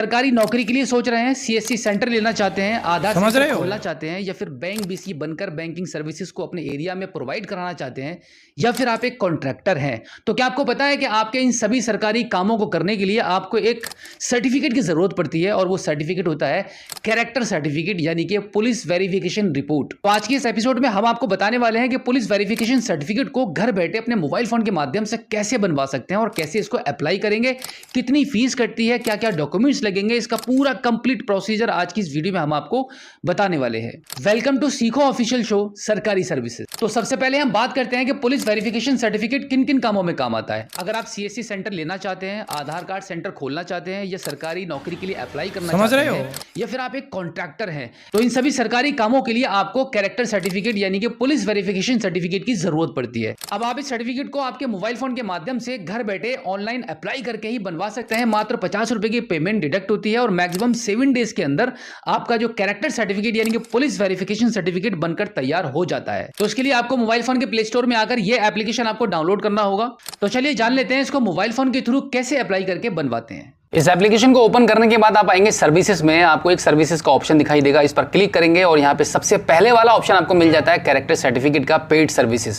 सरकारी नौकरी के लिए सोच रहे हैं, सीएससी सेंटर लेना चाहते हैं, आधार सेंटर खोलना चाहते हैं, या फिर बैंक बीसी बनकर बैंकिंग सर्विसेज को अपने एरिया में प्रोवाइड कराना चाहते हैं, या फिर आप एक कॉन्ट्रैक्टर हैं, तो क्या आपको पता है कि आपके इन सभी सरकारी कामों को करने के लिए आपको एक सर्टिफिकेट की जरूरत पड़ती है, और वो सर्टिफिकेट होता है कैरेक्टर सर्टिफिकेट, यानी कि पुलिस वेरिफिकेशन रिपोर्ट। तो आज के इस एपिसोड में हम आपको बताने वाले हैं कि पुलिस वेरिफिकेशन सर्टिफिकेट को घर बैठे अपने मोबाइल फोन के माध्यम से कैसे बनवा सकते हैं और कैसे इसको अप्लाई करेंगे, कितनी फीस कटती है, क्या क्या डॉक्यूमेंट्स लगेंगे, इसका पूरा कंप्लीट प्रोसीजर आज की इस वीडियो में हम आपको बताने वाले हैं। वेलकम टू सीखो ऑफिशियल शो सरकारी सर्विसेज। तो सबसे पहले हम बात करते हैं कि पुलिस वेरिफिकेशन सर्टिफिकेट किन किन कामों में काम आता है। अगर आप सीएससी सेंटर लेना चाहते हैं, आधार कार्ड सेंटर खोलना चाहते हैं, या सरकारी नौकरी के लिए अप्लाई करना चाहते हैं, या फिर आप एक कॉन्ट्रैक्टर हैं, तो इन सभी सरकारी कामों के लिए आपको कैरेक्टर सर्टिफिकेट यानी कि पुलिस वेरिफिकेशन सर्टिफिकेट की जरूरत पड़ती है। अब आप इस सर्टिफिकेट को आपके मोबाइल फोन के माध्यम से घर बैठे ऑनलाइन अप्लाई करके ही बनवा सकते हैं। मात्र 50 रुपए की पेमेंट डिडक्ट होती है और मैक्सिमम 7 डेज के अंदर आपका जो कैरेक्टर सर्टिफिकेट यानी कि पुलिस वेरिफिकेशन सर्टिफिकेट बनकर तैयार हो जाता है। तो इसके लिए आपको मोबाइल फोन के प्ले स्टोर में आकर यह एप्लीकेशन आपको डाउनलोड करना होगा। तो चलिए जान लेते हैं इसको मोबाइल फोन के थ्रू कैसे अप्लाई करके बनवाते हैं। इस एप्लीकेशन को ओपन करने के बाद आप आएंगे सर्विसेज में, आपको एक सर्विसेज का ऑप्शन दिखाई देगा, इस पर क्लिक करेंगे और यहाँ पे सबसे पहले वाला ऑप्शन आपको मिल जाता है कैरेक्टर सर्टिफिकेट का पेड सर्विसेज।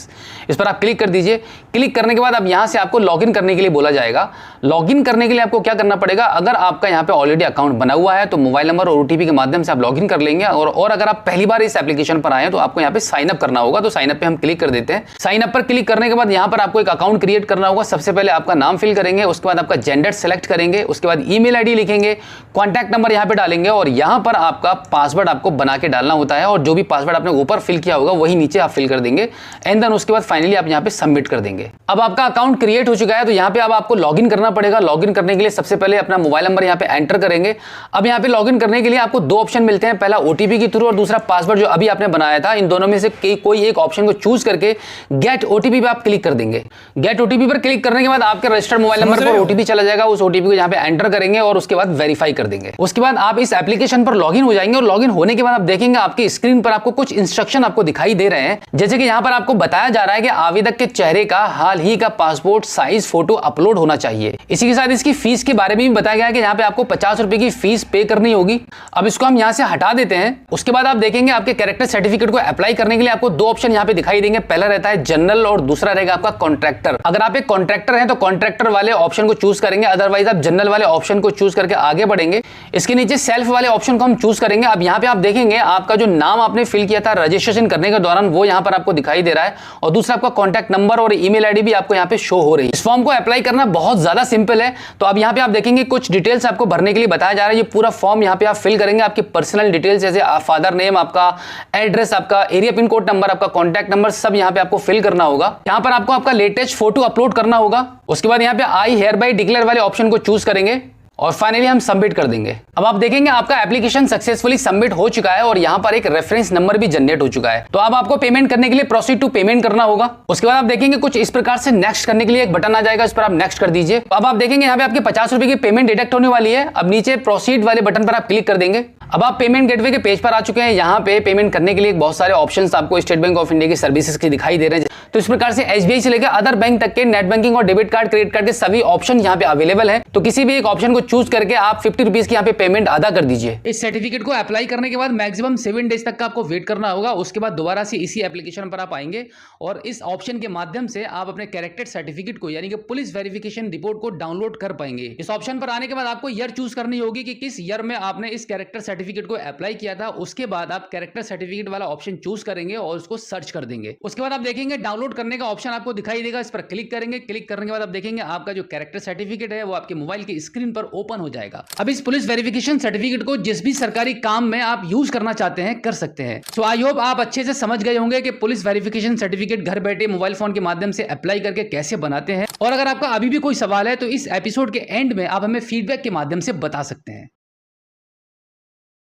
इस पर आप क्लिक कर दीजिए। क्लिक करने के बाद अब यहाँ से आपको लॉगिन करने के लिए बोला जाएगा। लॉगिन करने के लिए आपको क्या करना पड़ेगा, अगर आपका यहाँ पे ऑलरेडी अकाउंट बना हुआ है तो मोबाइल नंबर और ओटीपी के माध्यम से आप लॉगिन कर लेंगे, और अगर आप पहली बार इस एप्लीकेशन पर आए तो आपको यहाँ पे साइन अप करना होगा। तो साइन अप पे हम क्लिक कर देते हैं। साइन अप पर क्लिक करने के बाद यहाँ पर आपको एक अकाउंट क्रिएट करना होगा। सबसे पहले आपका नाम फिल करेंगे, उसके बाद आपका जेंडर सेलेक्ट करेंगे, उसके बाद ईमेल आईडी लिखेंगे, कॉन्टैक्ट नंबर यहां पे डालेंगे और यहां पर आपका पासवर्ड आपको बना के डालना होता है, और जो भी पासवर्ड आपने ऊपर फिल किया होगा वही नीचे आप फिल कर देंगे। एंड देन उसके बाद फाइनली आप यहां पे सबमिट कर देंगे। अब आपका अकाउंट क्रिएट हो चुका है, तो यहां पे अब आपको लॉगिन करना पड़ेगा। लॉगिन करने के लिए सबसे पहले अपना मोबाइल नंबर यहां पे एंटर करेंगे। अब यहां पे लॉगिन करने के लिए आपको दो ऑप्शन मिलते हैं, पहला ओटीपी के थ्रू और दूसरा पासवर्ड जो अभी आपने बनाया था। इन दोनों में से कोई एक ऑप्शन को चूज करके गेट ओटीपी पे आप क्लिक कर देंगे। गेट ओटीपी पर क्लिक करने के बाद आपके रजिस्टर्ड मोबाइल नंबर पर ओटीपी चला जाएगा। उस ओटीपी को यहां पे एंटर करेंगे और उसके बाद वेरीफाई कर देंगे। उसके बाद आप इस एप्लीकेशन पर लॉगिन हो जाएंगे, और लॉगिन होने के बाद आप देखेंगे आपकी स्क्रीन पर आपको कुछ इंस्ट्रक्शन आपको दिखाई दे रहे हैं। जैसे कि यहां पर आपको बताया जा रहा है कि आवेदक के चेहरे का हाल ही का पासपोर्ट साइज फोटो अपलोड होना चाहिए। इसी के साथ इसकी फीस के बारे में भी बताया गया है कि यहां पे आपको 50 रुपए की फीस पे करनी होगी। अब इसको हम यहां से हटा देते हैं। उसके बाद आप देखेंगे आपके कैरेक्टर सर्टिफिकेट को अप्लाई करने के लिए आपको दो ऑप्शन यहां पे दिखाई देंगे। पहला रहता है जनरल और दूसरा रहेगा आपका कॉन्ट्रैक्टर। अगर आप एक कॉन्ट्रैक्टर हैं तो कॉन्ट्रैक्टर वाले ऑप्शन को चूज करेंगे, अदरवाइज आप जनरल वाले ऑप्शन को चूज करके आगे बढ़ेंगे। इसके नीचे सेल्फ वाले ऑप्शन को हम चूज करेंगे। अब यहां पे आप देखेंगे आपका जो नाम आपने फिल किया था रजिस्ट्रेशन करने के दौरान वो यहां पर आपको दिखाई दे रहा है, और दूसरा आपका कॉन्टैक्ट नंबर और ईमेल आईडी भी आपको यहां पे शो हो रही है। इस फॉर्म को अप्लाई करना बहुत ज्यादा सिंपल है। तो अब यहां पे आप देखेंगे कुछ डिटेल्स आपको भरने के लिए बताया जा रहा है। ये पूरा फॉर्म यहां पे आप फिल करेंगे, आपकी पर्सनल डिटेल्स जैसे फादर नेम, आपका एड्रेस, आपका एरिया पिन कोड नंबर, आपका कॉन्टैक्ट नंबर सब यहां पे आपको फिल करना होगा। यहां पर आपको आपका लेटेस्ट फोटो अपलोड करना होगा। उसके बाद यहां पे आई हियर बाय डिक्लेयर वाले ऑप्शन को चूज करेंगे और फाइनली हम सबमिट कर देंगे। अब आप देखेंगे आपका एप्लीकेशन सक्सेसफुली सबमिट हो चुका है और यहां पर एक रेफरेंस नंबर भी जनरेट हो चुका है। तो अब आपको पेमेंट करने के लिए प्रोसीड टू पेमेंट करना होगा। उसके बाद आप देखेंगे कुछ इस प्रकार से नेक्स्ट करने के लिए एक बटन आ जाएगा, इस पर आप नेक्स्ट कर दीजिए। तो अब आप देखेंगे यहाँ पे आपके 50 रुपए की पेमेंट डिडक्ट होने वाली है। अब नीचे प्रोसीड वाले बटन पर आप क्लिक कर देंगे। अब आप पेमेंट गेटवे के पेज पर आ चुके हैं। यहाँ पे पेमेंट करने के लिए बहुत सारे ऑप्शंस आपको स्टेट बैंक ऑफ इंडिया की सर्विसेज के दिखाई दे रहे हैं। तो इस प्रकार से एसबीआई से लेकर अदर बैंक तक के नेट बैंकिंग और डेबिट कार्ड, क्रेडिट कार्ड के सभी ऑप्शन यहाँ पे अवेलेबल है। तो किसी भी एक ऑप्शन को चूज करके आप 50 रुपीज की यहाँ पे पेमेंट अदा कर दीजिए। इस सर्टिफिकेट को अप्लाई करने के बाद मैक्सिमम 7 डेज तक का आपको वेट करना होगा। उसके बाद दोबारा से इसी एप्लीकेशन पर आप आएंगे और इस ऑप्शन के माध्यम से आप अपने कैरेक्टर सर्टिफिकेट को यानी कि पुलिस वेरिफिकेशन रिपोर्ट को डाउनलोड कर पाएंगे। इस ऑप्शन पर आने के बाद आपको ईयर चूज करनी होगी कि किस ईयर में आपने इस कैरेक्टर सर्टिफिकेट को अप्लाई किया था। उसके बाद आप कैरेक्टर सर्टिफिकेट वाला ऑप्शन चूज करेंगे और उसको सर्च कर देंगे। उसके बाद आप देखेंगे डाउनलोड करने का ऑप्शन आपको दिखाई देगा, इस पर क्लिक करेंगे। क्लिक करने के बाद आप देखेंगे आपका जो कैरेक्टर सर्टिफिकेट है वो आपके मोबाइल की स्क्रीन पर ओपन हो जाएगा। अब इस पुलिस वेरिफिकेशन सर्टिफिकेट को जिस भी सरकारी काम में आप यूज करना चाहते हैं कर सकते हैं। सो आई होप आप अच्छे से समझ गए होंगे कि पुलिस वेरिफिकेशन सर्टिफिकेट घर बैठे मोबाइल फोन के माध्यम से अप्लाई करके कैसे बनाते हैं। और अगर आपका अभी भी कोई सवाल है तो इस एपिसोड के एंड में आप हमें फीडबैक के माध्यम से बता सकते हैं।